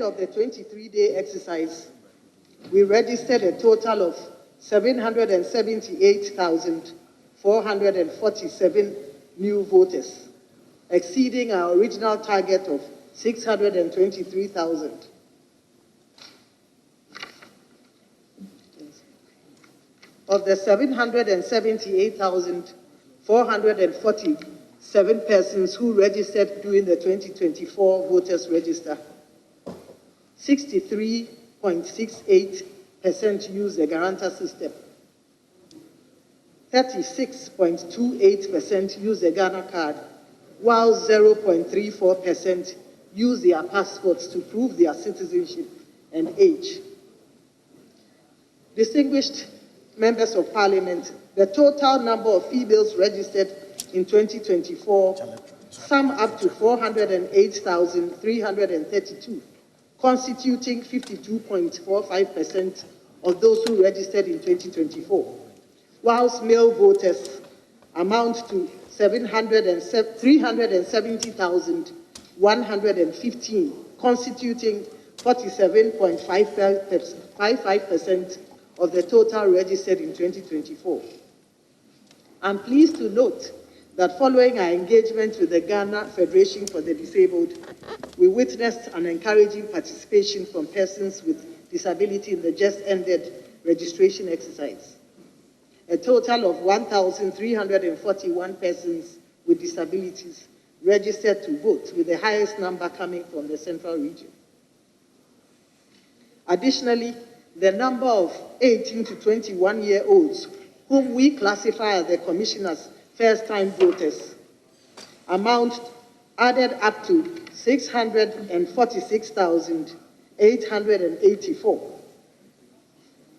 of the 23-day exercise, we registered a total of 778,447 new voters, exceeding our original target of 623,000. Of the 778,447 persons who registered during the 2024 voters register, 63.68% use the guarantor system, 36.28% use the Ghana card, while 0.34% use their passports to prove their citizenship and age. Distinguished members of Parliament, the total number of females registered in 2024 sum up to 408,332, constituting 52.45% of those who registered in 2024, whilst male voters amount to 370,115, constituting 47.55% of the total registered in 2024. I'm pleased to note that following our engagement with the Ghana Federation for the Disabled, we witnessed an encouraging participation from persons with disability in the just ended registration exercise. A total of 1,341 persons with disabilities registered to vote, with the highest number coming from the Central Region. Additionally, the number of 18 to 21-year-olds whom we classify as the Commissioner's first-time voters added up to 646,884,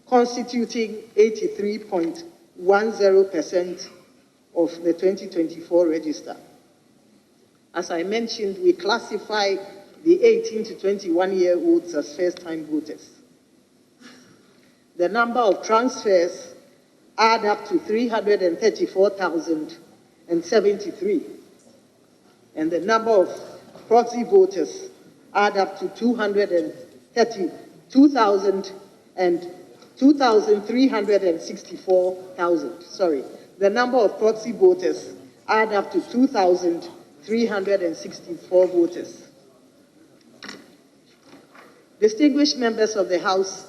constituting 83.10% of the 2024 register. As I mentioned, we classify the 18 to 21-year-olds as first-time voters. The number of transfers add up to 334,073, and the number of proxy voters add up to 2,364,000. Sorry, the number of proxy voters add up to 2,364 voters. Distinguished members of the House,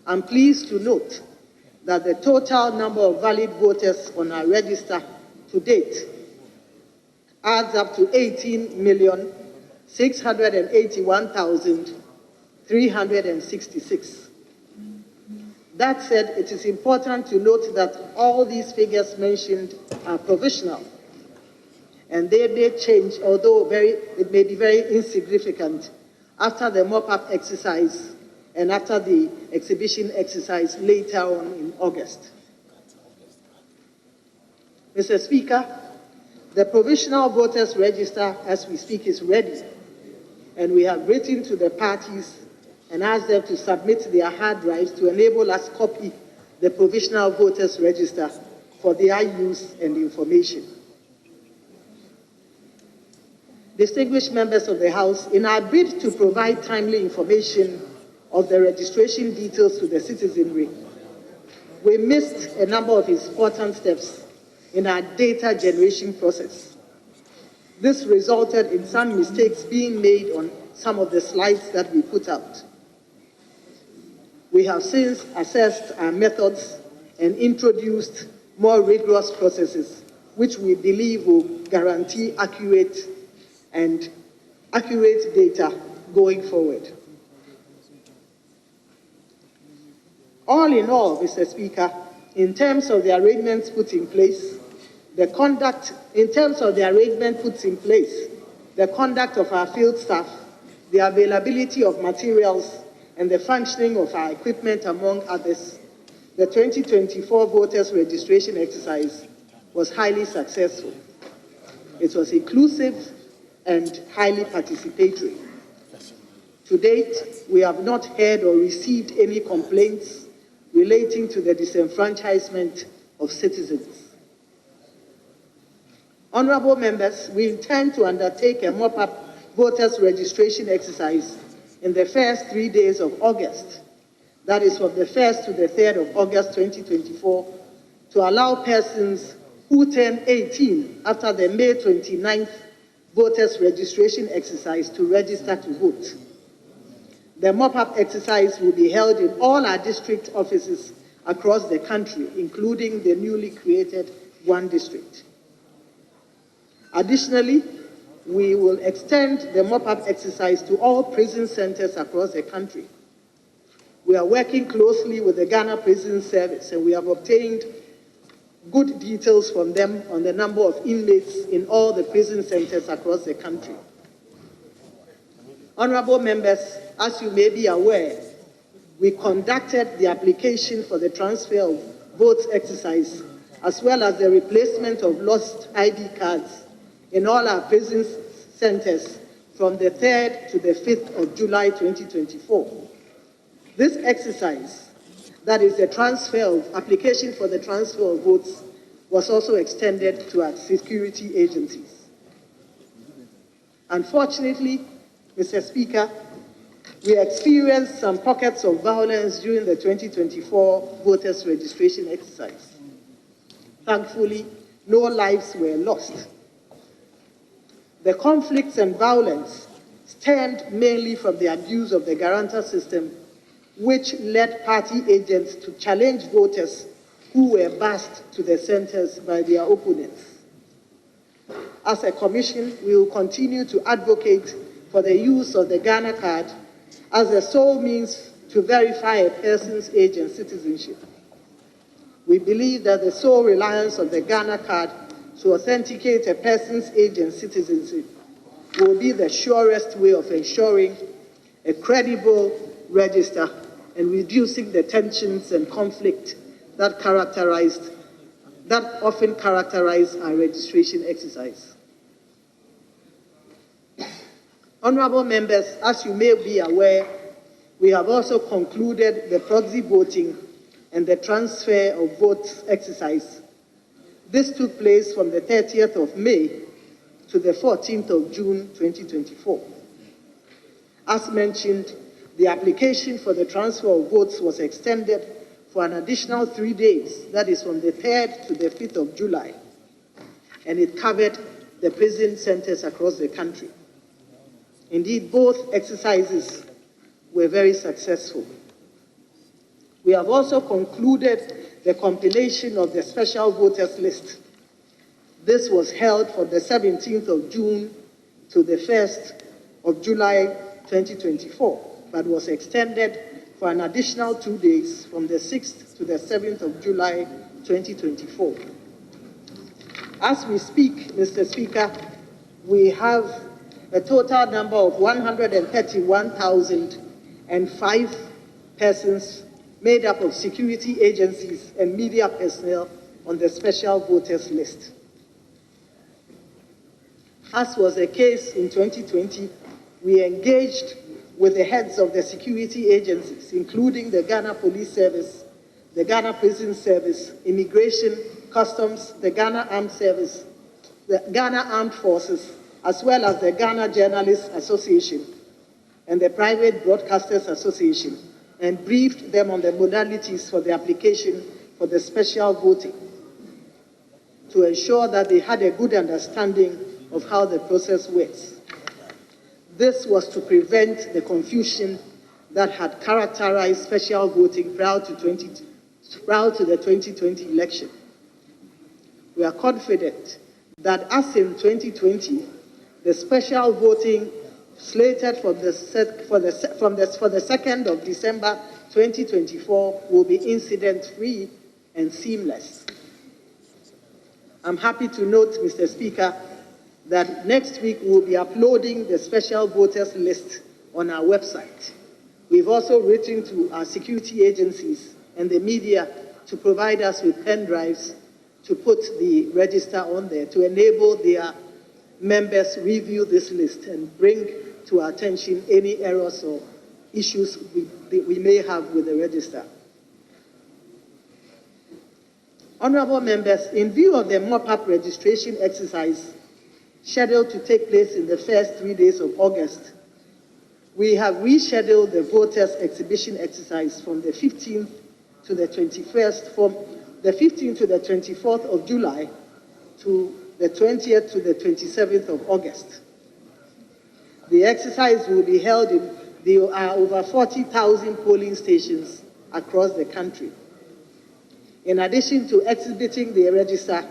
I'm pleased to note that the total number of valid voters on our register to date adds up to 18,681,366. That said, it is important to note that all these figures mentioned are provisional, and they may change, although it may be very insignificant, after the mop-up exercise and after the exhibition exercise later on in August. Mr. Speaker, the provisional voters register as we speak is ready, and we have written to the parties and asked them to submit their hard drives to enable us copy the provisional voters register for their use and information. Distinguished members of the House, in our bid to provide timely information of the registration details to the citizenry, we missed a number of important steps in our data generation process. This resulted in some mistakes being made on some of the slides that we put out. We have since assessed our methods and introduced more rigorous processes, which we believe will guarantee accurate data going forward. All in all, Mr. Speaker, in terms of the arrangements put in place, the conduct of our field staff, the availability of materials, and the functioning of our equipment, among others, the 2024 voters registration exercise was highly successful. It was inclusive and highly participatory. To date, we have not heard or received any complaints relating to the disenfranchisement of citizens. Honorable members, we intend to undertake a mop-up voters registration exercise in the first 3 days of August, that is from the 1st to the 3rd of August 2024, to allow persons who turn 18 after the May 29th voters registration exercise to register to vote. The mop-up exercise will be held in all our district offices across the country, including the newly created One District. Additionally, we will extend the mop-up exercise to all prison centers across the country. We are working closely with the Ghana Prison Service, and we have obtained good details from them on the number of inmates in all the prison centers across the country. Honorable members, as you may be aware, we conducted the application for the transfer of votes exercise, as well as the replacement of lost ID cards in all our prison centers from the 3rd to the 5th of July 2024. This exercise, that is the transfer of application for the transfer of votes, was also extended to our security agencies. Unfortunately, Mr. Speaker, we experienced some pockets of violence during the 2024 voters registration exercise. Thankfully, no lives were lost. The conflicts and violence stemmed mainly from the abuse of the guarantor system, which led party agents to challenge voters who were bussed to the centers by their opponents. As a commission, we will continue to advocate for the use of the Ghana card as the sole means to verify a person's age and citizenship. We believe that the sole reliance of the Ghana card to authenticate a person's age and citizenship will be the surest way of ensuring a credible register and reducing the tensions and conflict that often characterize our registration exercise. Honorable members, as you may be aware, we have also concluded the proxy voting and the transfer of votes exercise. This took place from the 30th of May to the 14th of June 2024. As mentioned, the application for the transfer of votes was extended for an additional 3 days, that is from the 3rd to the 5th of July, and it covered the prison centers across the country. Indeed, both exercises were very successful. We have also concluded the compilation of the special voters list. This was held from the 17th of June to the 1st of July 2024, but was extended for an additional 2 days from the 6th to the 7th of July 2024. As we speak, Mr. Speaker, we have a total number of 131,005 persons made up of security agencies and media personnel on the special voters list. As was the case in 2020, we engaged with the heads of the security agencies, including the Ghana Police Service, the Ghana Prison Service, Immigration, Customs, the Ghana Armed Service, the Ghana Armed Forces, as well as the Ghana Journalists Association and the Private Broadcasters Association, and briefed them on the modalities for the application for the special voting to ensure that they had a good understanding of how the process works. This was to prevent the confusion that had characterized special voting prior to the 2020 election. We are confident that, as in 2020, the special voting slated for the 2nd of December 2024 will be incident-free and seamless. I'm happy to note, Mr. Speaker, that next week we will be uploading the special voters list on our website. We've also written to our security agencies and the media to provide us with pen drives to put the register on there to enable their members review this list and bring to our attention any errors or issues we may have with the register. Honorable members, in view of the mop-up registration exercise scheduled to take place in the first 3 days of August, We have rescheduled the voters' exhibition exercise from the 15th to the 21st, from the 15th to the 24th of July to the 20th to the 27th of August. The exercise will be held in there are over 40,000 polling stations across the country. In addition to exhibiting the register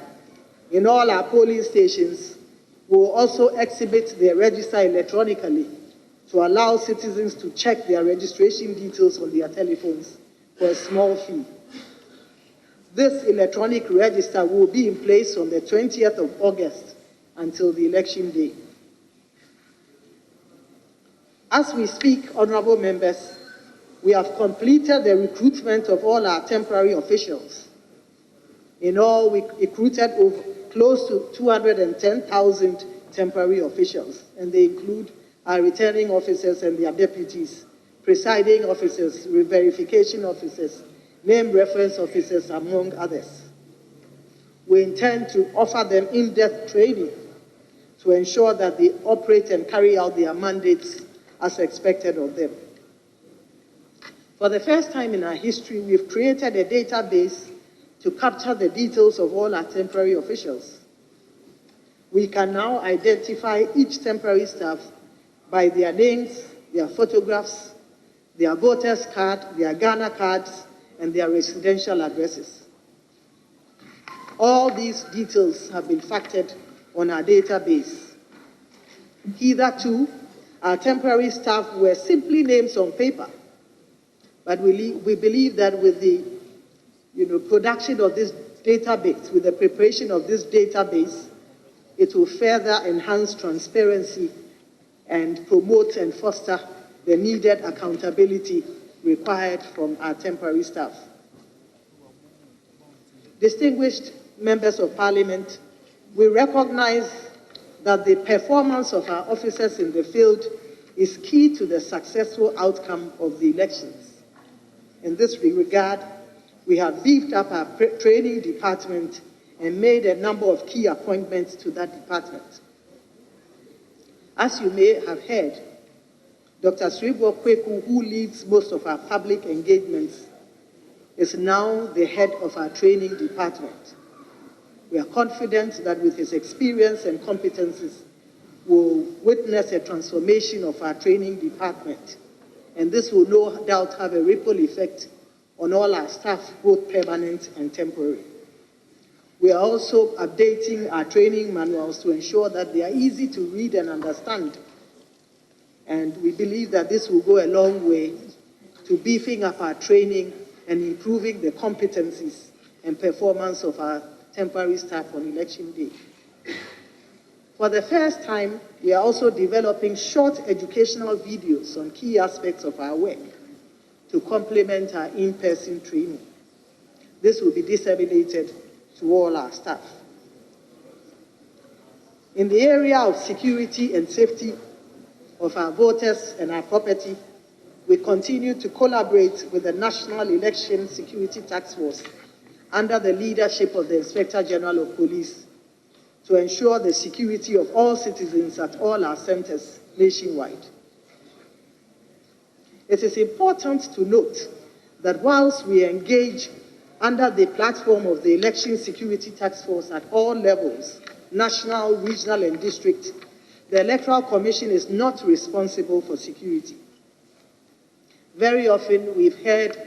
in all our polling stations, we will also exhibit the register electronically to allow citizens to check their registration details on their telephones for a small fee. This electronic register will be in place on the 20th of August until the election day. As we speak, honorable members, we have completed the recruitment of all our temporary officials. In all, we recruited close to 210,000 temporary officials, and they include our returning officers and their deputies, presiding officers, verification officers, name reference officers, among others. We intend to offer them in-depth training to ensure that they operate and carry out their mandates as expected of them. For the first time in our history, we've created a database to capture the details of all our temporary officials. We can now identify each temporary staff by their names, their photographs, their voters' card, their Ghana cards, and their residential addresses. All these details have been factored on our database. Hitherto, our temporary staff were simply names on paper, but we believe that with the production of this database, with the preparation of this database, it will further enhance transparency and promote and foster the needed accountability required from our temporary staff. Distinguished members of Parliament, we recognize that the performance of our officers in the field is key to the successful outcome of the elections. In this regard, we have beefed up our training department and made a number of key appointments to that department. As you may have heard, Dr. Sribo Kweku, who leads most of our public engagements, is now the head of our training department. We are confident that with his experience and competencies, we'll witness a transformation of our training department, and this will no doubt have a ripple effect on all our staff, both permanent and temporary. We are also updating our training manuals to ensure that they are easy to read and understand, and we believe that this will go a long way to beefing up our training and improving the competencies and performance of our temporary staff on election day. For the first time, we are also developing short educational videos on key aspects of our work to complement our in-person training. This will be disseminated to all our staff. In the area of security and safety of our voters and our property, we continue to collaborate with the National Election Security Task Force under the leadership of the Inspector General of Police to ensure the security of all citizens at all our centers nationwide. It is important to note that whilst we engage under the platform of the Election Security Task Force at all levels, national, regional, and district, the Electoral Commission is not responsible for security. Very often we've heard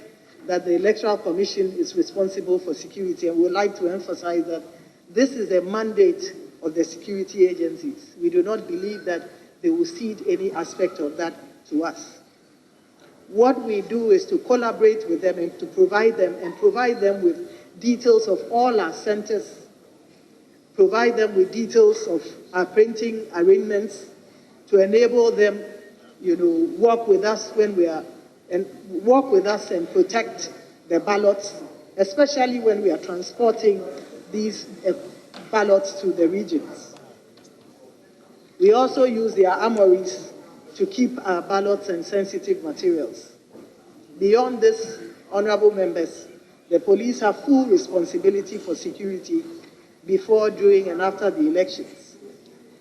that the Electoral Commission is responsible for security, and we would like to emphasize that this is a mandate of the security agencies. We do not believe that they will cede any aspect of that to us. What we do is to collaborate with them and to provide them with details of all our centers, provide them with details of our printing arrangements to enable them, work with us and protect the ballots, especially when we are transporting these ballots to the regions. We also use their armories to keep our ballots and sensitive materials. Beyond this, honorable members, the police have full responsibility for security before, during, and after the elections,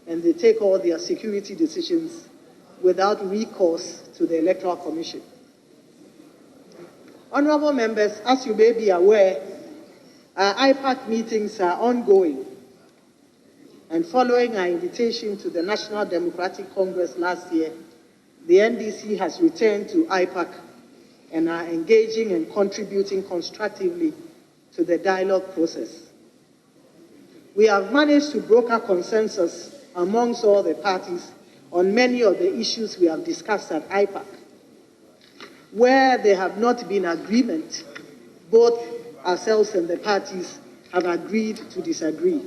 and they take all their security decisions without recourse to the Electoral Commission. Honorable members, as you may be aware, our IPAC meetings are ongoing, and following our invitation to the National Democratic Congress last year, the NDC has returned to IPAC and are engaging and contributing constructively to the dialogue process. We have managed to broker consensus amongst all the parties on many of the issues we have discussed at IPAC. Where there have not been agreement, both ourselves and the parties have agreed to disagree.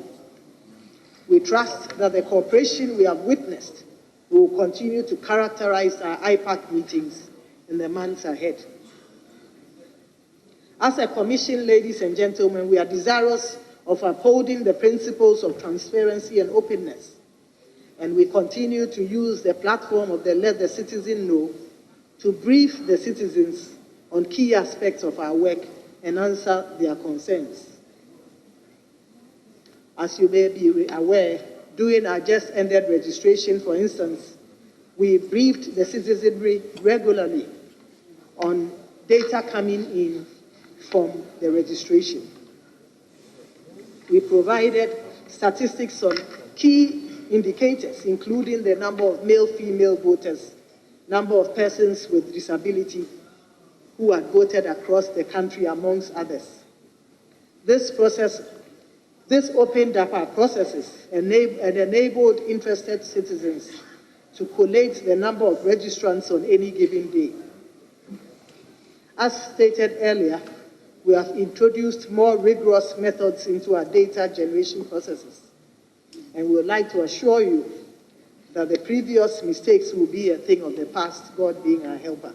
We trust that the cooperation we have witnessed will continue to characterize our IPAC meetings in the months ahead. As a commission, ladies and gentlemen, we are desirous of upholding the principles of transparency and openness, and we continue to use the platform of the Let the Citizen Know to brief the citizens on key aspects of our work and answer their concerns. As you may be aware, during our just ended registration, for instance, we briefed the citizenry regularly on data coming in from the registration. We provided statistics on key indicators, including the number of male-female voters, number of persons with disability who had voted across the country, amongst others. This opened up our processes and enabled interested citizens to collate the number of registrants on any given day. As stated earlier, we have introduced more rigorous methods into our data generation processes, and we would like to assure you that the previous mistakes will be a thing of the past, God being our helper.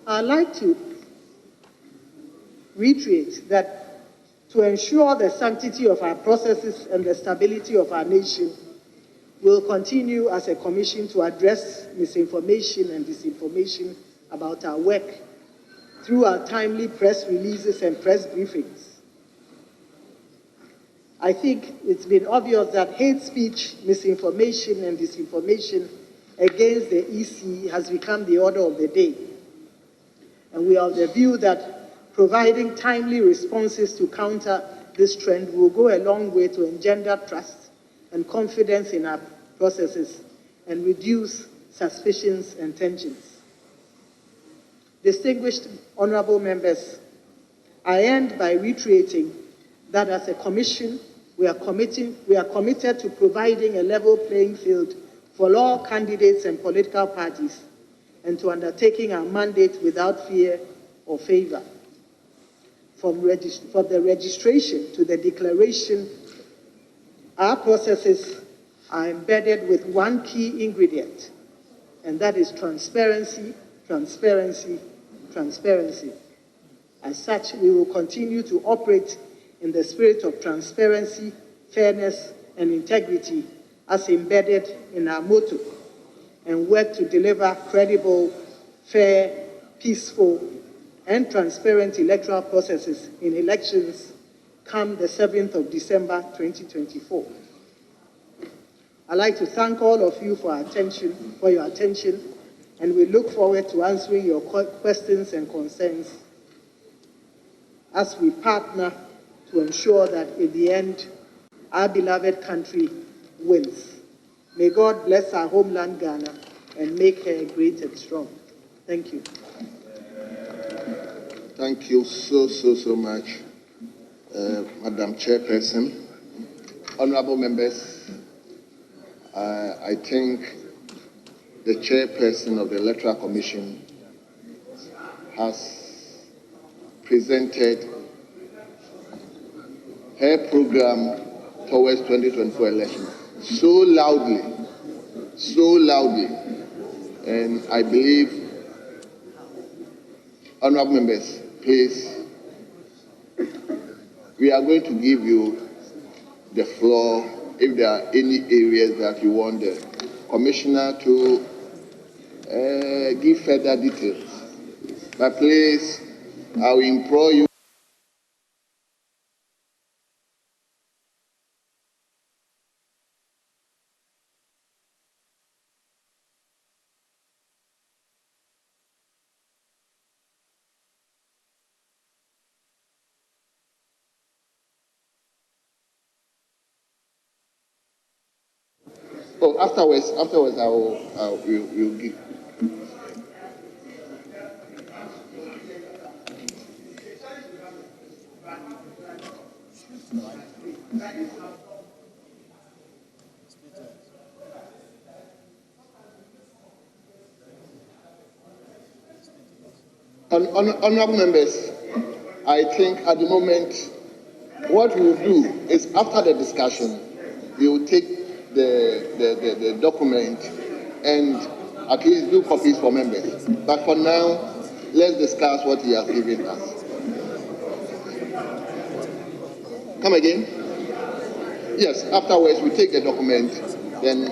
I'd like to reiterate that to ensure the sanctity of our processes and the stability of our nation, we'll continue as a commission to address misinformation and disinformation about our work through our timely press releases and press briefings. I think it's been obvious that hate speech, misinformation, and disinformation against the EC has become the order of the day. And we are of the view that providing timely responses to counter this trend will go a long way to engender trust and confidence in our processes and reduce suspicions and tensions. Distinguished honorable members, I end by reiterating that as a commission, we are committed to providing a level playing field for all candidates and political parties, and to undertaking our mandate without fear or favor. From the registration to the declaration, our processes are embedded with one key ingredient, and that is transparency, transparency, transparency. As such, we will continue to operate in the spirit of transparency, fairness, and integrity as embedded in our motto, and work to deliver credible, fair, peaceful, and transparent electoral processes in elections come the 7th of December 2024. I'd like to thank all of you for your attention, and we look forward to answering your questions and concerns as we partner to ensure that in the end, our beloved country wins. May God bless our homeland, Ghana, and make her great and strong. Thank you. Thank you so much, Madam Chairperson. Honorable members, I think the Chairperson of the Electoral Commission has presented her program towards 2024 elections so loudly, and I believe, honorable members, please, we are going to give you the floor if there are any areas that you want the Commissioner to give further details. But please, I will implore you. Oh, afterwards, we'll give. Honorable members, I think at the moment, what we'll do is after the discussion, we will take the document and at least do copies for members. But for now, let's discuss what he has given us. Come again? Yes, afterwards we take the document, then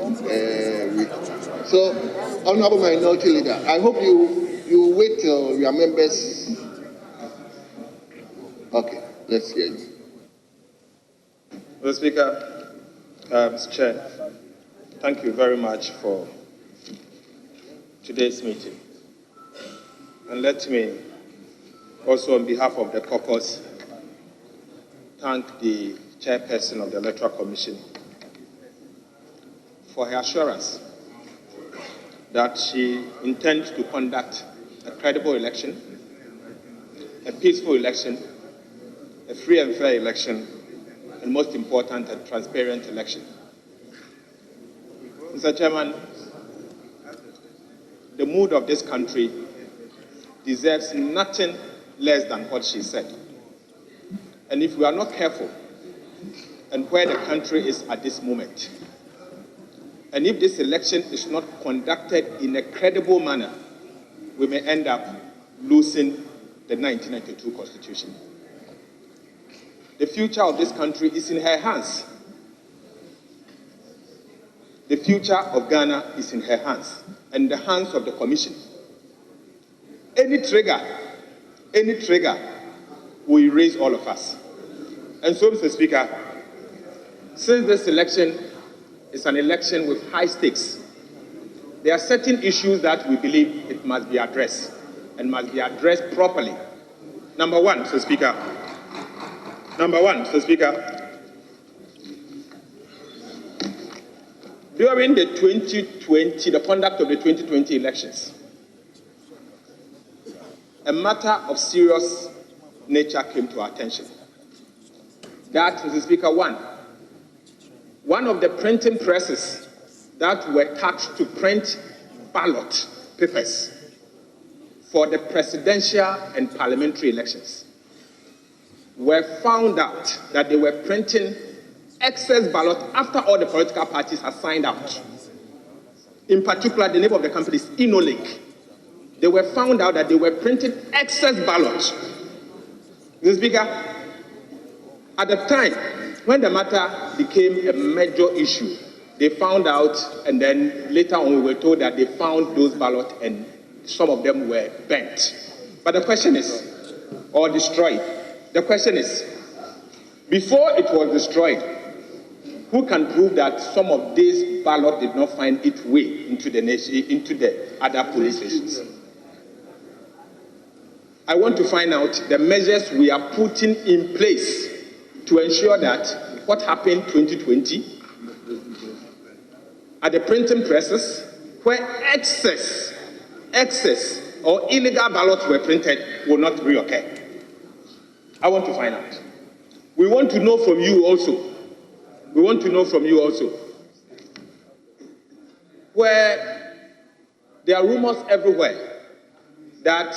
So, Honorable Minority Leader, I hope you wait till your members. Okay, let's hear you. Mr. Speaker, Mr. Chair, thank you very much for today's meeting. And let me also, on behalf of the caucus, thank the chairperson of the Electoral Commission for her assurance that she intends to conduct a credible election, a peaceful election, a free and fair election, and most important, a transparent election. Mr. Chairman, the mood of this country deserves nothing less than what she said. And if we are not careful, and where the country is at this moment, and if this election is not conducted in a credible manner, we may end up losing the 1992 Constitution. The future of this country is in her hands. The future of Ghana is in her hands and the hands of the Commission. Any trigger will erase all of us. And so, Mr. Speaker, since this election is an election with high stakes, there are certain issues that we believe it must be addressed and must be addressed properly. Number one, Mr. Speaker, during the conduct of the 2020 elections, a matter of serious nature came to our attention. That, Mr. Speaker, one of the printing presses that were taxed to print ballot papers for the presidential and parliamentary elections were found out that they were printing excess ballot after all the political parties had signed out. In particular, the name of the company is InnoLink. They were found out that they were printing excess ballots. Mr. Speaker, at the time when the matter became a major issue, they found out, and then later on we were told that they found those ballots and some of them were burnt. But the question is, or destroyed. The question is, before it was destroyed, who can prove that some of these ballots did not find its way into the other police stations? I want to find out the measures we are putting in place to ensure that what happened 2020 at the printing presses, where excess or illegal ballots were printed, will not reoccur. I want to find out. We want to know from you also. Where there are rumors everywhere that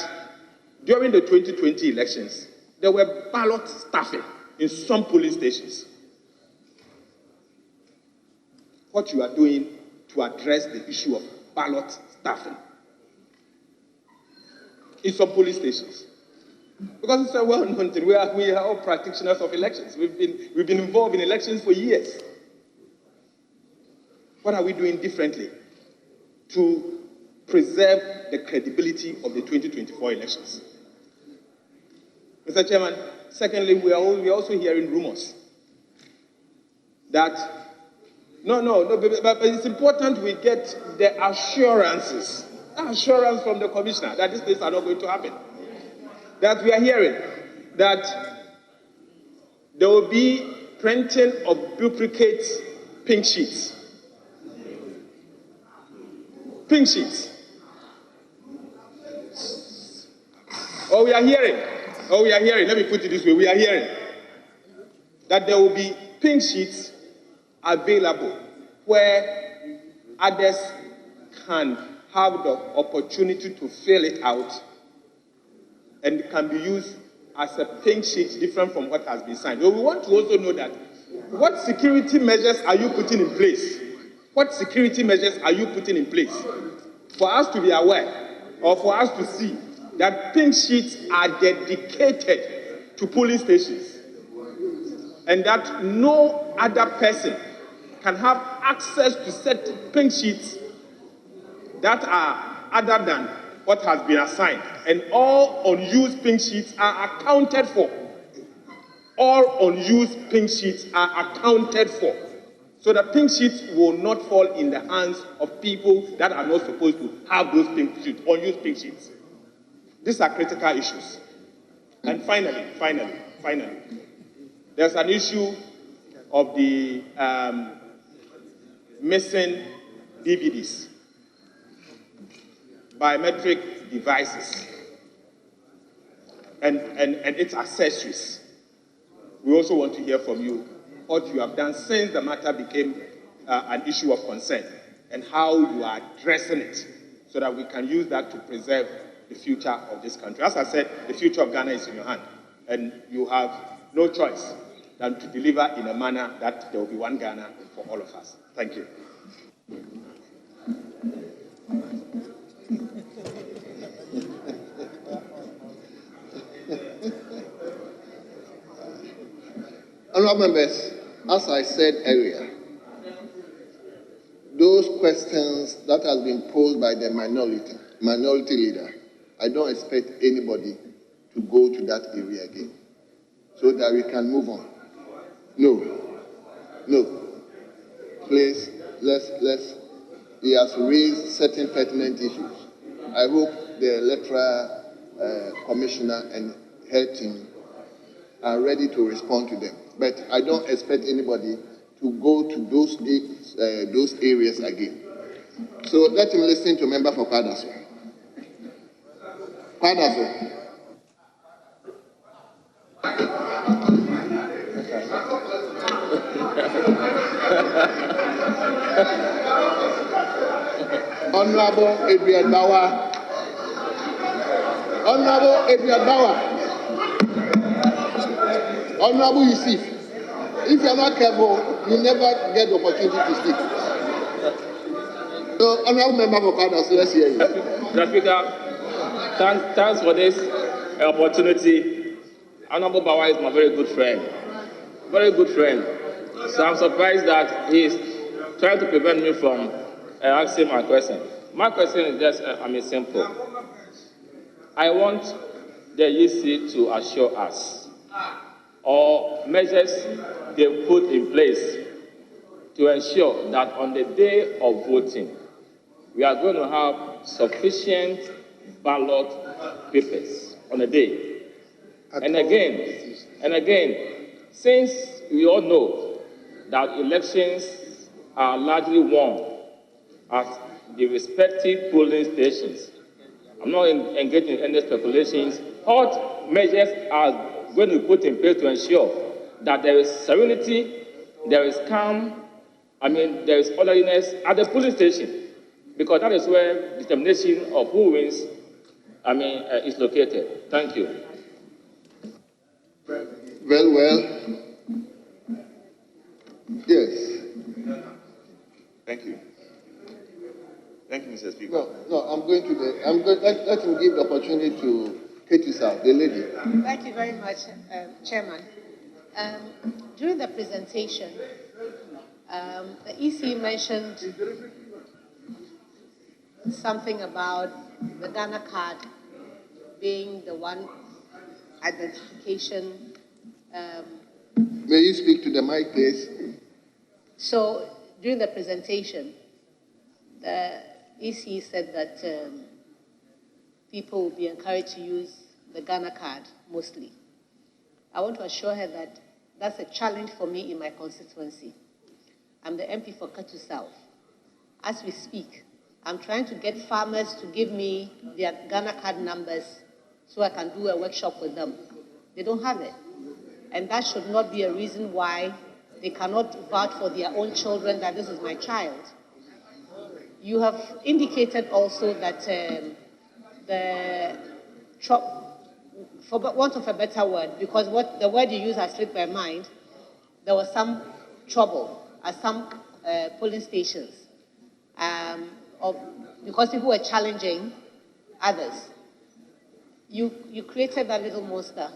during the 2020 elections, there were ballot stuffing in some polling stations. What you are doing to address the issue of ballot stuffing in some polling stations. Because it's a well-known thing. We are all practitioners of elections. We've been involved in elections for years. What are we doing differently to preserve the credibility of the 2024 elections? Mr. Chairman, secondly, we are also hearing rumors that, but it's important we get the assurance from the commissioner that these things are not going to happen. That we are hearing that there will be printing of duplicate pink sheets. Pink sheets. We are hearing, let me put it this way, we are hearing that there will be pink sheets available where others can have the opportunity to fill it out and can be used as a pink sheet different from what has been signed. But we want to also know that what security measures are you putting in place? What security measures are you putting in place for us to be aware or for us to see that pink sheets are dedicated to polling stations and that no other person can have access to set pink sheets that are other than what has been assigned, and all unused pink sheets are accounted for. All unused pink sheets are accounted for, so that pink sheets will not fall in the hands of people that are not supposed to have those pink sheets, unused pink sheets. These are critical issues. And finally, there's an issue of the missing DVDs, biometric devices, and its accessories. We also want to hear from you what you have done since the matter became an issue of concern and how you are addressing it so that we can use that to preserve the future of this country. As I said, the future of Ghana is in your hand, and you have no choice than to deliver in a manner that there will be one Ghana for all of us. Thank you. Honourable members, as I said earlier, those questions that have been posed by the minority leader, I don't expect anybody to go to that area again, so that we can move on. No. Please, let's. He has raised certain pertinent issues. I hope the Electoral Commissioner and her team are ready to respond to them. But I don't expect anybody to go to those areas again. So let him listen to member for Kwadaso. Honorable Adrian Bauer. Honorable Yusuf, if you are not careful, you never get the opportunity to speak. So, honorable member for Kwadaso, let's hear you. Mr. Speaker, thanks for this opportunity. Honorable Bauer is my very good friend. So I'm surprised that he's trying to prevent me from asking my question. My question is just, simple. I want the EC to assure us or measures they put in place to ensure that on the day of voting, we are going to have sufficient ballot papers on the day. And again, since we all know that elections are largely won at the respective polling stations, I'm not engaging in any speculations. What measures are going to be put in place to ensure that there is serenity, there is calm, there is orderliness at the polling station? Because that is where determination of who wins, is located. Thank you. Very well. Yes. Thank you. Thank you, Mr. Speaker. No, let him give the opportunity to Katie South, the lady. Thank you very much, Chairman. During the presentation, the EC mentioned something about the Ghana card being the one identification. May you speak to the mic, please? So during the presentation, the EC said that people will be encouraged to use the Ghana card mostly. I want to assure her that that's a challenge for me in my constituency. I'm the MP for Katu South. As we speak, I'm trying to get farmers to give me their Ghana card numbers so I can do a workshop with them. They don't have it. And that should not be a reason why they cannot vouch for their own children that this is my child. You have indicated also that for want of a better word, because the word you use has slipped my mind, there was some trouble at some polling stations because people were challenging others. You created that little monster.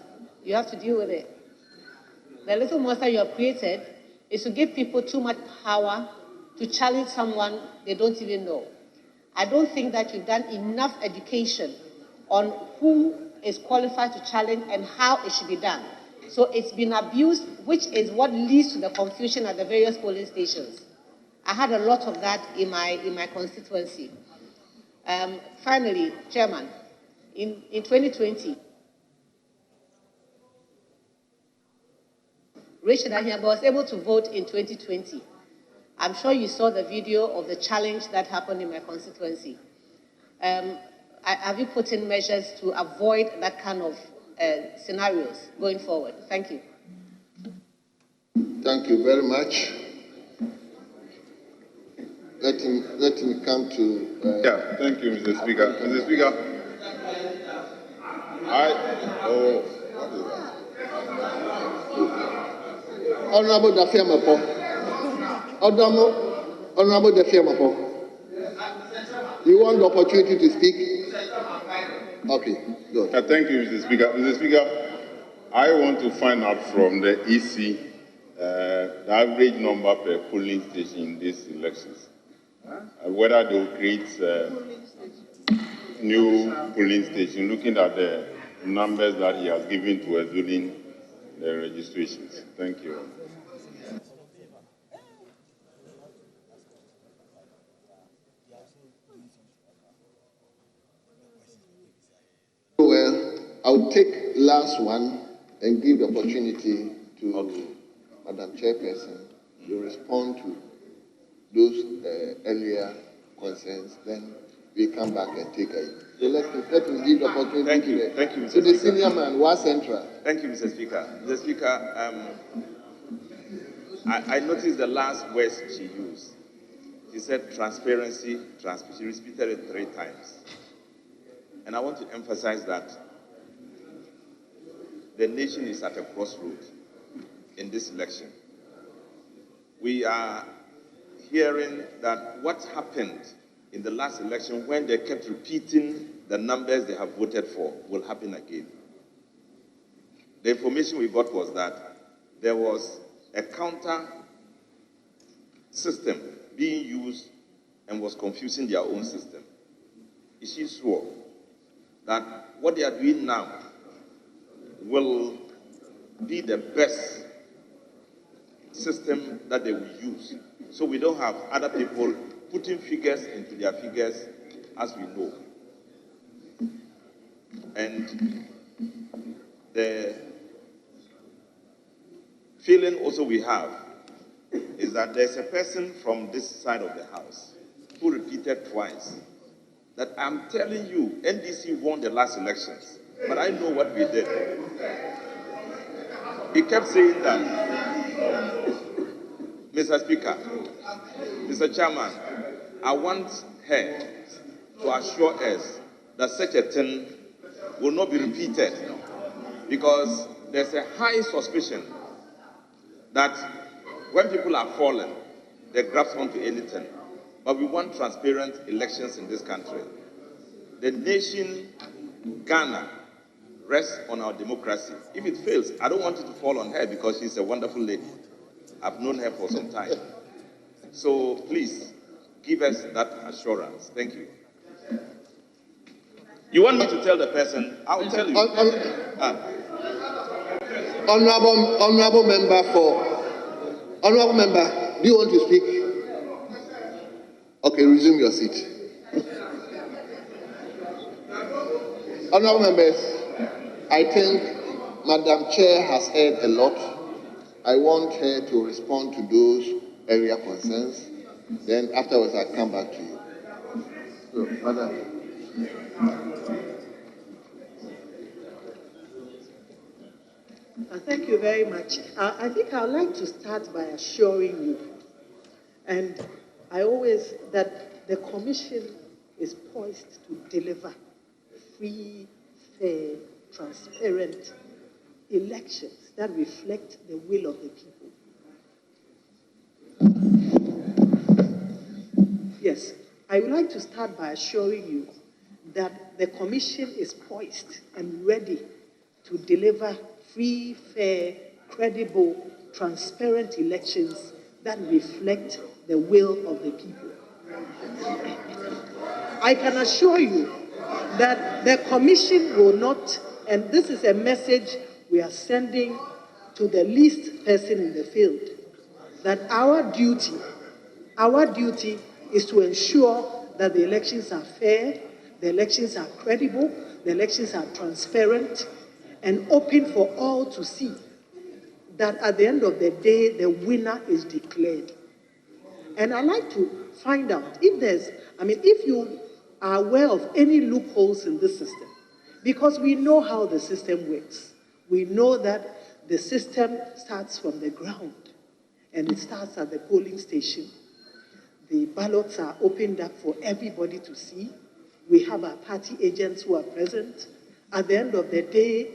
You have to deal with it. The little monster you have created is to give people too much power to challenge someone they don't even know. I don't think that you've done enough education on who is qualified to challenge and how it should be done. So it's been abused, which is what leads to the confusion at the various polling stations. I had a lot of that in my constituency. Finally, Chairman, in 2020, Rachel Ahiaba was able to vote in 2020. I'm sure you saw the video of the challenge that happened in my constituency. Have you put in measures to avoid that kind of scenarios going forward? Thank you. Thank you very much. Let him come to... Yeah, thank you, Mr. Speaker. Mr. Speaker, what is that? Honorable Dafiamapo. Honorable Dafiamapo. You want the opportunity to speak? Okay, good. Thank you, Mr. Speaker. Mr. Speaker, I want to find out from the EC the average number per polling station in these elections. Whether they will create new polling station, looking at the numbers that he has given to us during the registrations. Thank you. Well, I'll take last one and give the opportunity to Madam Chairperson to respond to those earlier concerns. Then we come back and take a... So let me give the opportunity to the senior man, Wa Central. Thank you, Mr. Speaker. Mr. Speaker, I noticed the last words she used. She said transparency. She repeated it 3 times. And I want to emphasize that the nation is at a crossroad in this election. We are hearing that what happened in the last election, when they kept repeating the numbers they have voted for, will happen again. The information we got was that there was a counter system being used and was confusing their own system. Is she sure that what they are doing now will be the best system that they will use, so we don't have other people putting figures into their figures as we know? And the feeling also we have is that there's a person from this side of the house who repeated twice that I'm telling you, NDC won the last elections, but I know what we did. He kept saying that. Mr. Speaker, Mr. Chairman, I want her to assure us that such a thing will not be repeated, because there's a high suspicion that when people are fallen, they grasp onto anything. But we want transparent elections in this country. The nation, Ghana, rests on our democracy. If it fails, I don't want it to fall on her, because she's a wonderful lady. I've known her for some time. So please, give us that assurance. Thank you. You want me to tell the person? I'll tell you. Honorable member, do you want to speak? Okay, resume your seat. Honorable members, I think Madam Chair has heard a lot. I want her to respond to those area concerns. Then afterwards, I'll come back to you. So, Madam. Thank you very much. I think I'd like to start by assuring you, and that the Commission is poised to deliver free, fair, transparent elections that reflect the will of the people. Yes, I would like to start by assuring you that the Commission is poised and ready to deliver free, fair, credible, transparent elections that reflect the will of the people. I can assure you that the Commission will not, and this is a message we are sending to the least person in the field, that our duty is to ensure that the elections are fair, the elections are credible, the elections are transparent, and open for all to see, that at the end of the day, the winner is declared. And I'd like to find out if you are aware of any loopholes in this system, because we know how the system works. We know that the system starts from the ground, and it starts at the polling station. The ballots are opened up for everybody to see. We have our party agents who are present. At the end of the day,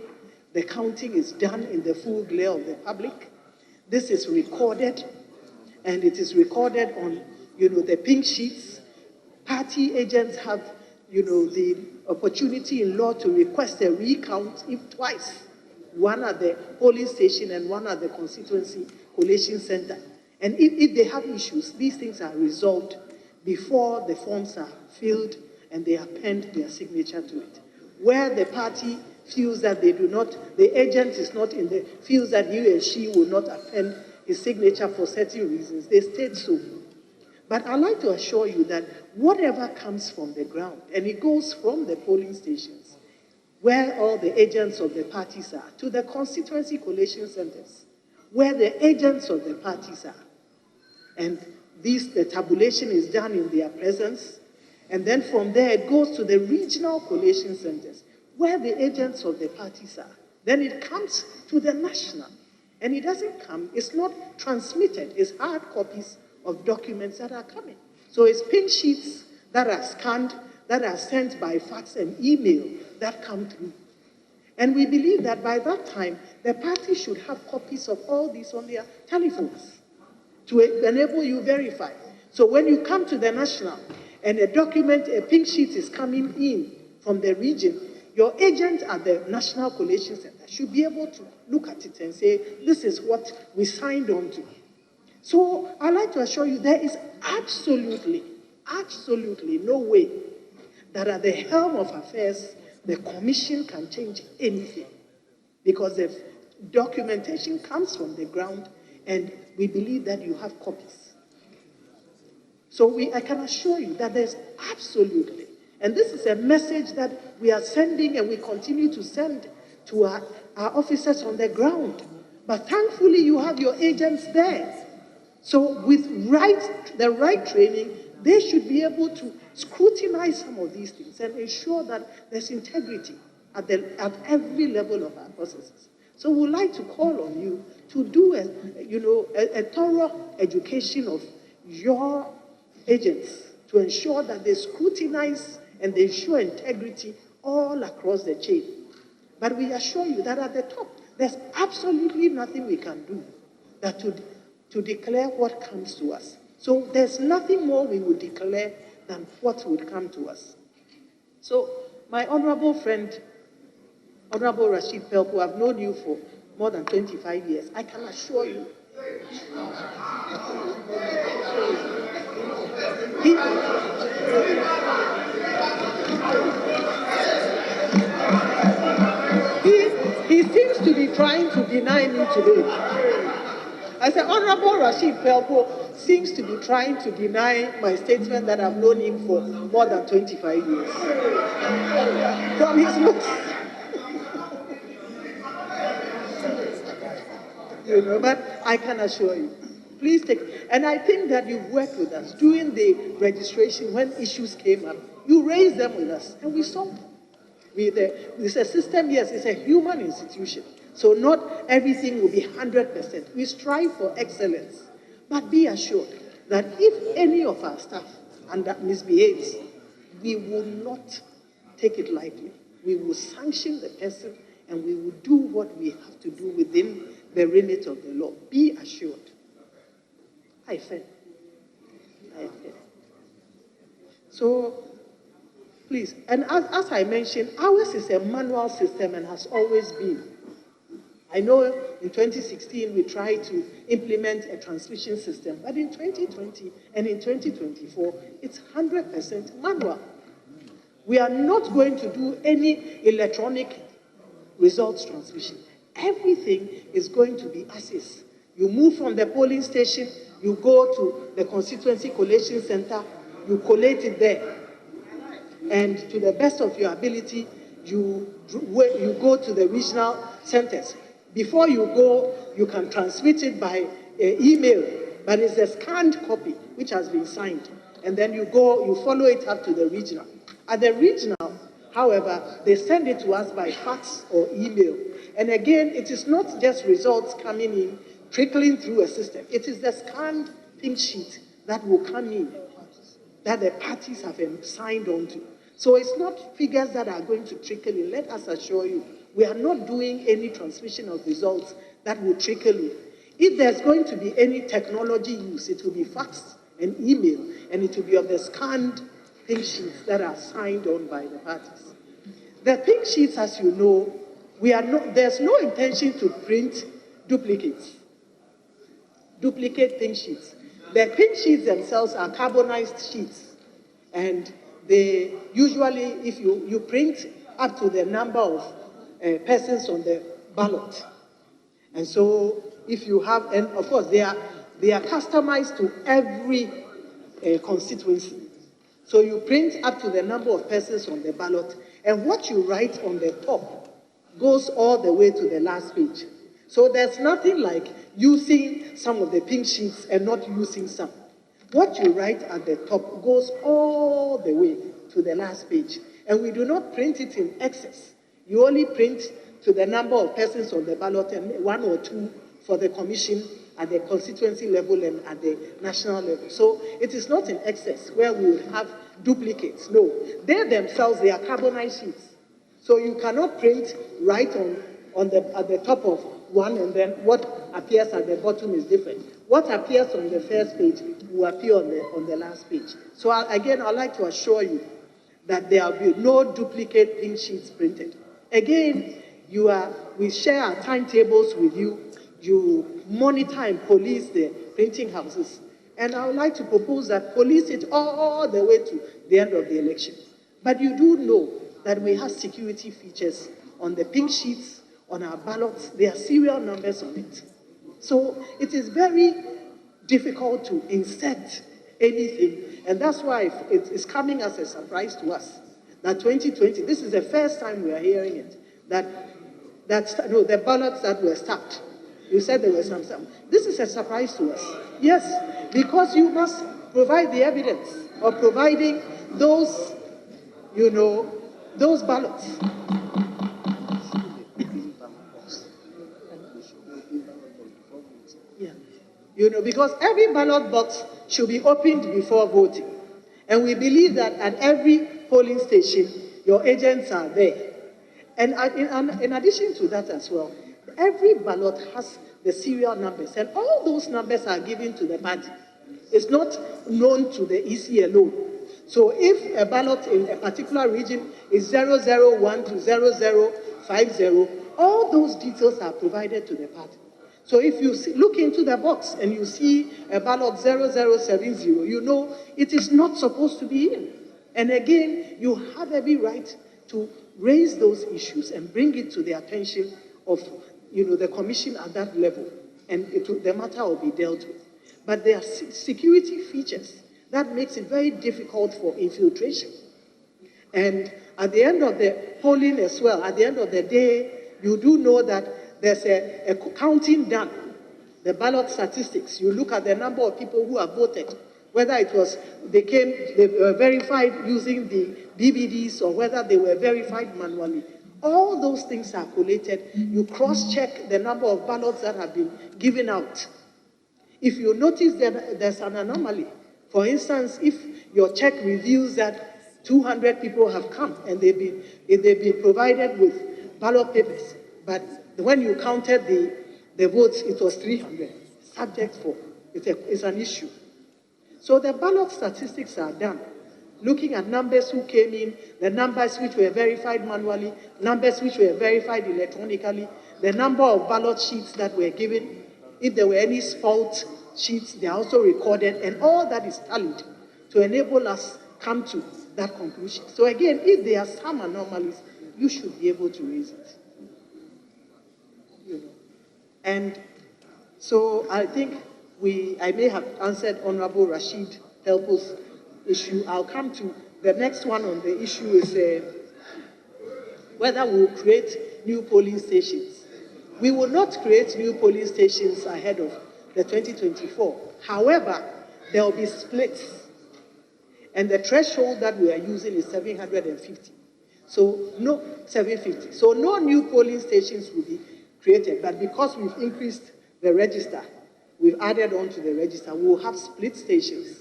the counting is done in the full glare of the public. This is recorded, and it is recorded on, the pink sheets. Party agents have, the opportunity in law to request a recount if twice, one at the polling station and one at the constituency collation center. And if they have issues, these things are resolved before the forms are filled and they append their signature to it. Where the party feels that the agent is not feels that he or she will not append his signature for certain reasons, they state so. But I'd like to assure you that whatever comes from the ground, and it goes from the polling stations, where all the agents of the parties are, to the constituency collation centers, where the agents of the parties are, and the tabulation is done in their presence, and then from there it goes to the regional collation centers, where the agents of the parties are. Then it comes to the national. And it doesn't come, it's not transmitted, it's hard copies of documents that are coming. So it's pink sheets that are scanned, that are sent by fax and email that come through. And we believe that by that time, the party should have copies of all these on their telephones to enable you verify. So when you come to the national and a pink sheet is coming in from the region, your agent at the National Collation Center should be able to look at it and say, this is what we signed on to. So I'd like to assure you there is absolutely no way that at the helm of affairs, the Commission can change anything. Because the documentation comes from the ground, and we believe that you have copies. So I can assure you that there's absolutely, and this is a message that we are sending and we continue to send to our officers on the ground. But thankfully, you have your agents there. So with the right training, they should be able to scrutinize some of these things and ensure that there's integrity at every level of our processes. So we'd like to call on you to do a thorough education of your agents to ensure that they scrutinize and they ensure integrity all across the chain. But we assure you that at the top, there's absolutely nothing we can do to declare what comes to us. So there's nothing more we would declare than what would come to us. So my honorable friend, Honorable Rashid Pelk, who I've known you for more than 25 years, I can assure you, he seems to be trying to deny me today. I said, Honorable Rashid Pelpo seems to be trying to deny my statement that I've known him for more than 25 years. From his looks. But I can assure you, please take, and I think that you've worked with us during the registration when issues came up. You raised them with us, and we solved them. It's a system, yes, it's a human institution. So not everything will be 100%. We strive for excellence. But be assured that if any of our staff misbehaves, we will not take it lightly. We will sanction the person and we will do what we have to do within the remit of the law. Be assured. I said. So, please, and as I mentioned, ours is a manual system and has always been. I know in 2016 we tried to implement a transmission system, but in 2020 and in 2024, it's 100% manual. We are not going to do any electronic results transmission. Everything is going to be as is. You move from the polling station, you go to the constituency collation center, you collate it there. And to the best of your ability, you go to the regional centers. Before you go, you can transmit it by email, but it's a scanned copy which has been signed. And then you go, you follow it up to the regional. At the regional, however, they send it to us by fax or email. And again, it is not just results coming in, trickling through a system. It is the scanned pink sheet that will come in, that the parties have signed on to. So it's not figures that are going to trickle in. Let us assure you, we are not doing any transmission of results that will trickle in. If there's going to be any technology use, it will be fax and email, and it will be of the scanned pink sheets that are signed on by the parties. The pink sheets, as you know, there's no intention to print duplicates. Duplicate pink sheets. The pink sheets themselves are carbonized sheets, and they usually, if you print up to the number of persons on the ballot, and so if you have, and of course they are customized to every constituency. So you print up to the number of persons on the ballot, and what you write on the top goes all the way to the last page. So there's nothing like using some of the pink sheets and not using some. What you write at the top goes all the way to the last page. And we do not print it in excess. You only print to the number of persons on the ballot and 1 or 2 for the commission at the constituency level and at the national level. So it is not in excess where we would have duplicates. No, they themselves, they are carbonized sheets. So you cannot print right at the top of one and then what appears at the bottom is different. What appears on the first page will appear on the last page. So again, I'd like to assure you that there will be no duplicate pink sheets printed. Again, we share our timetables with you. You monitor and police the printing houses. And I would like to propose that police it all the way to the end of the election. But you do know that we have security features on the pink sheets, on our ballots. There are serial numbers on it. So it is very difficult to insert anything. And that's why it's coming as a surprise to us that 2020, this is the first time we are hearing it, the ballots that were stuffed. You said there were some. This is a surprise to us. Yes, because you must provide the evidence of providing those, those ballots. Yeah. Because every ballot box should be opened before voting. And we believe that at every polling station, your agents are there. And in addition to that as well, every ballot has the serial numbers, and all those numbers are given to the party. It's not known to the EC alone. So if a ballot in a particular region is 001 to 0050, all those details are provided to the party. So if you look into the box and you see a ballot 0070, you know it is not supposed to be in. And again, you have every right to raise those issues and bring it to the attention of the commission at that level, and the matter will be dealt with. But there are security features that makes it very difficult for infiltration. And at the end of the polling as well, at the end of the day, you do know that there's a counting done, the ballot statistics. You look at the number of people who have voted, whether it was they were verified using the BBDs or whether they were verified manually. All those things are collated. You cross-check the number of ballots that have been given out. If you notice that there's an anomaly, for instance, if your check reveals that 200 people have come and they've been provided with ballot papers, but when you counted the votes, it was 300. Subject for, it's an issue. So the ballot statistics are done, looking at numbers who came in, the numbers which were verified manually, numbers which were verified electronically, the number of ballot sheets that were given. If there were any fault sheets, they are also recorded, and all that is tallied to enable us come to that conclusion. So again, if there are some anomalies, you should be able to raise it. And so I think I may have answered Honorable Rashid Helpo's issue. I'll come to the next one on the issue is whether we will create new polling stations. We will not create new polling stations ahead of the 2024. However, there will be splits. And the threshold that we are using is 750. So no, 750. So no new polling stations will be created. But because we've increased the register, we've added on to the register, we will have split stations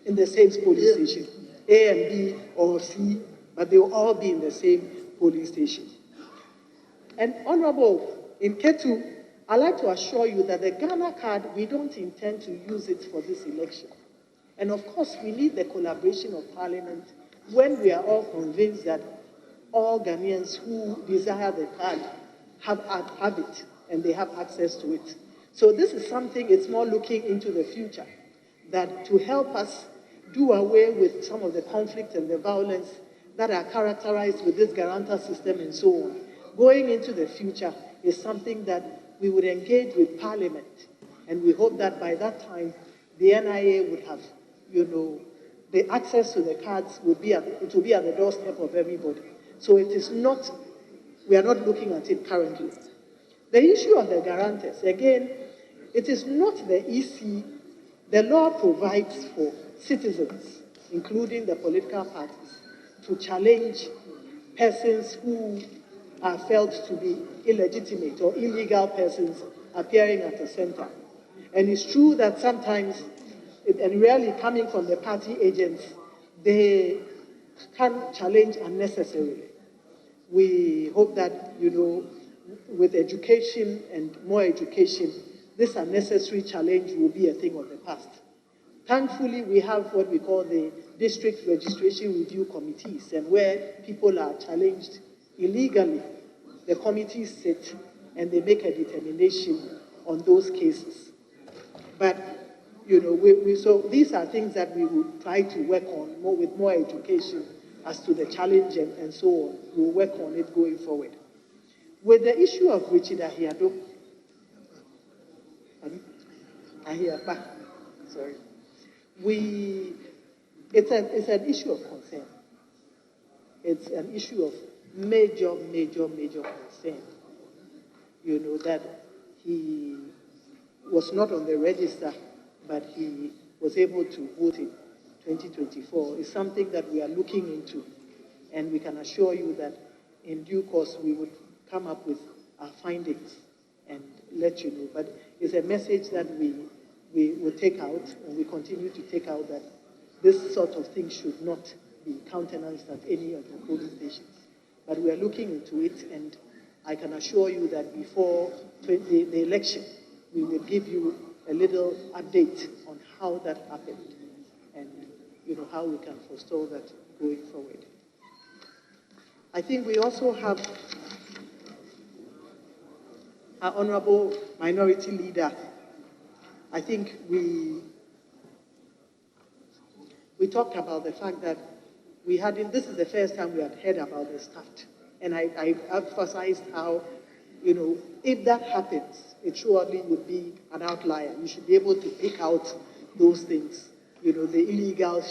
in the same polling station, A and B or C, but they will all be in the same polling station. And Honorable, in Ketu, I'd like to assure you that the Ghana card, we don't intend to use it for this election. And of course, we need the collaboration of Parliament when we are all convinced that all Ghanaians who desire the card have it and they have access to it. So this is something, it's more looking into the future, that to help us do away with some of the conflict and the violence that are characterized with this guarantor system and so on. Going into the future is something that we would engage with Parliament, and we hope that by that time, the NIA would have, the access to the cards it will be at the doorstep of everybody. So it is not, we are not looking at it currently. The issue of the guarantors, again, it is not the EC. The law provides for citizens, including the political parties, to challenge persons who are felt to be illegitimate or illegal persons appearing at the center. And it's true that sometimes, and rarely coming from the party agents, they can challenge unnecessarily. We hope that, with education and more education, this unnecessary challenge will be a thing of the past. Thankfully, we have what we call the district registration review committees, and where people are challenged illegally, the committees sit and they make a determination on those cases. But, so these are things that we will try to work on with more education as to the challenge and so on. We'll work on it going forward. With the issue of Richard Ahiado, sorry, it's an issue of concern. It's an issue of major concern. That he was not on the register, but he was able to vote in 2024. It's something that we are looking into, and we can assure you that in due course we would come up with our findings and let you know. But it's a message that we will take out, and we continue to take out, that this sort of thing should not be countenanced at any of the polling stations. But we are looking into it, and I can assure you that before the election, we will give you a little update on how that happened and how we can forestall that going forward. I think we also have our Honorable Minority Leader. I think we talked about the fact that this is the first time we had heard about the START. And I emphasized how if that happens, it surely would be an outlier. You should be able to pick out those things, the illegal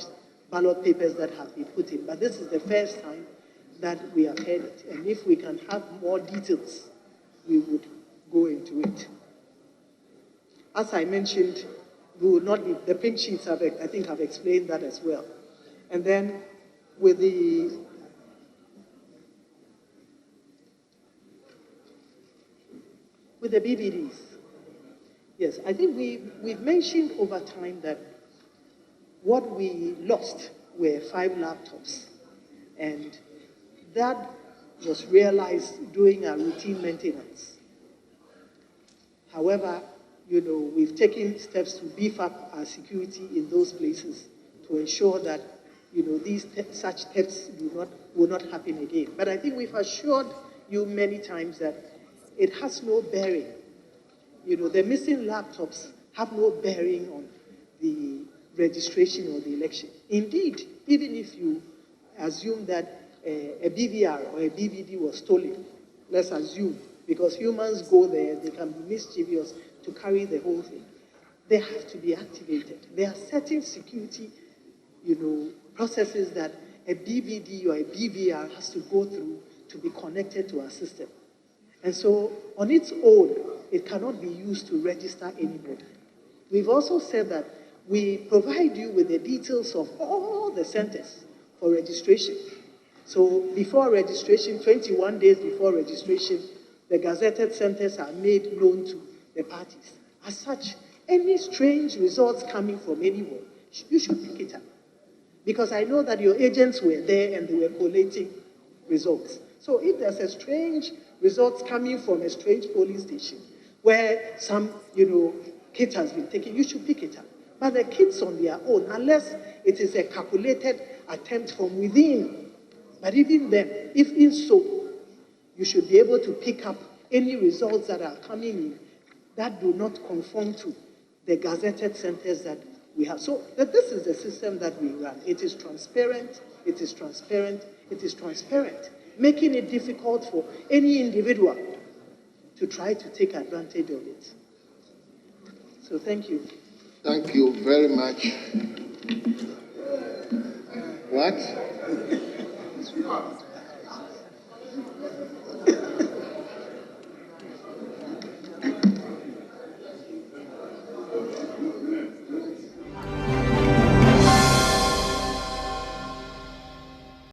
ballot papers that have been put in. But this is the first time that we have heard it. And if we can have more details, we would go into it. As I mentioned, we will not be, the pink sheets I think have explained that as well. And then with the BBDs, yes, I think we've mentioned over time that what we lost were 5 laptops. And that was realized during our routine maintenance. However, we've taken steps to beef up our security in those places to ensure that, such thefts will not happen again. But I think we've assured you many times that it has no bearing. The missing laptops have no bearing on the registration or the election. Indeed, even if you assume that a BVR or a BVD was stolen, let's assume, because humans go there, they can be mischievous to carry the whole thing. They have to be activated. There are certain security, processes that a BVD or a BVR has to go through to be connected to our system. And so, on its own, it cannot be used to register anybody. We've also said that we provide you with the details of all the centers for registration. So, before registration, 21 days before registration, the gazetted centers are made known to the parties. As such, any strange results coming from anywhere, you should pick it up. Because I know that your agents were there and they were collating results. So if there's a strange results coming from a strange polling station where some, kit has been taken, you should pick it up. But the kits on their own, unless it is a calculated attempt from within, but even then, if in so, you should be able to pick up any results that are coming in that do not conform to the gazetted centers that we have. So this is the system that we run. It is transparent, it is transparent, it is transparent, making it difficult for any individual to try to take advantage of it. So thank you. Thank you very much. What?